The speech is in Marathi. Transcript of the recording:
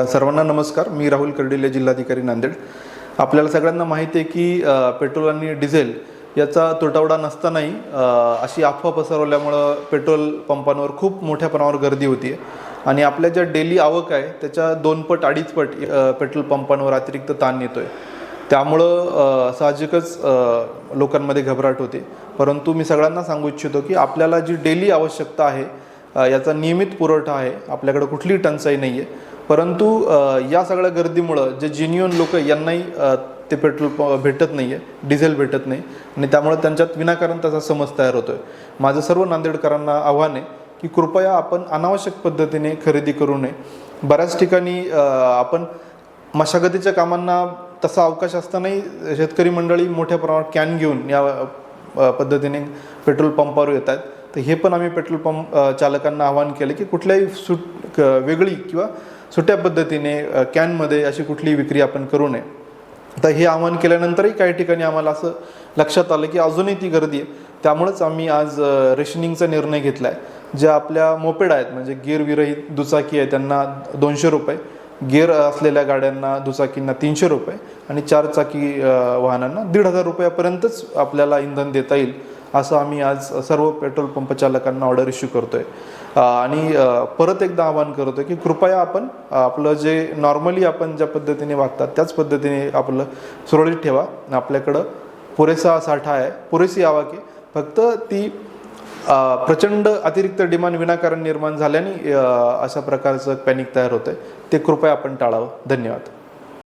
सर्वांना नमस्कार. मी राहुल कर्डिले, जिल्हाधिकारी नांदेड. आपल्याला सगळ्यांना माहिती आहे की पेट्रोल आणि डिझेल याचा तुटवडा नसतानाही अशी अफवा पसरवल्यामुळं पेट्रोल पंपांवर खूप मोठ्या प्रमाणावर गर्दी होती आहे आणि आपल्या ज्या डेली आवक आहे त्याच्या 2 पट 2.5 पट पेट्रोल पंपांवर अतिरिक्त ताण येतो आहे. त्यामुळं साहजिकच लोकांमध्ये घबराट होते. परंतु मी सगळ्यांना सांगू इच्छितो की आपल्याला जी डेली आवश्यकता आहे याचा नियमित पुरवठा आहे. आपल्याकडे कुठलीही टंचाई नाही आहे. परंतु या सगळ्या गर्दीमुळं जे जेन्युइन लोक यांनाही ते पेट्रोल भेटत नाही आहे, डिझेल भेटत नाही आणि त्यामुळे त्यांच्यात विनाकारण त्याचा समज तयार होतो आहे. माझं सर्व नांदेडकरांना आव्हान आहे की कृपया आपण अनावश्यक पद्धतीने खरेदी करू नये. बऱ्याच ठिकाणी आपण मशागतीच्या कामांना तसा अवकाश असतानाही शेतकरी मंडळी मोठ्या प्रमाणात कॅन घेऊन या पद्धतीने पेट्रोल पंपावर येत आहेत. तर हे पण आम्ही पेट्रोल पंप चालकांना आवाहन केलं की कुठल्याही वेगळी किंवा सुट्या पद्धतीने कॅनमध्ये अशी कुठलीही विक्री आपण करू नये. तर हे आवाहन केल्यानंतरही काही ठिकाणी आम्हाला असं लक्षात आलं की अजूनही ती गर्दी आहे. त्यामुळेच आम्ही आज रेशनिंगचा निर्णय घेतला आहे. ज्या आपल्या मोपेड आहेत म्हणजे गिअरविरहित दुचाकी आहे त्यांना 200 रुपये, गिअर असलेल्या गाड्यांना दुचाकींना 300 रुपये आणि 4 चाकी वाहनांना 1,500 रुपयापर्यंतच आपल्याला इंधन देता येईल असं आम्ही आज सर्व पेट्रोल पंप चालकांना ऑर्डर इश्यू करतोय. आणि परत एकदा आवाहन करतो की कृपया आपण आपलं जे नॉर्मली आपण ज्या पद्धतीने वागतात त्याच पद्धतीने आपलं सुरळीत ठेवा. आपल्याकडं पुरेसा साठा आहे, पुरेशी आवक आहे. फक्त ती प्रचंड अतिरिक्त डिमांड विनाकारण निर्माण झाल्याने अशा प्रकारचं पॅनिक तयार होतं आहे. ते कृपया आपण टाळावं. धन्यवाद.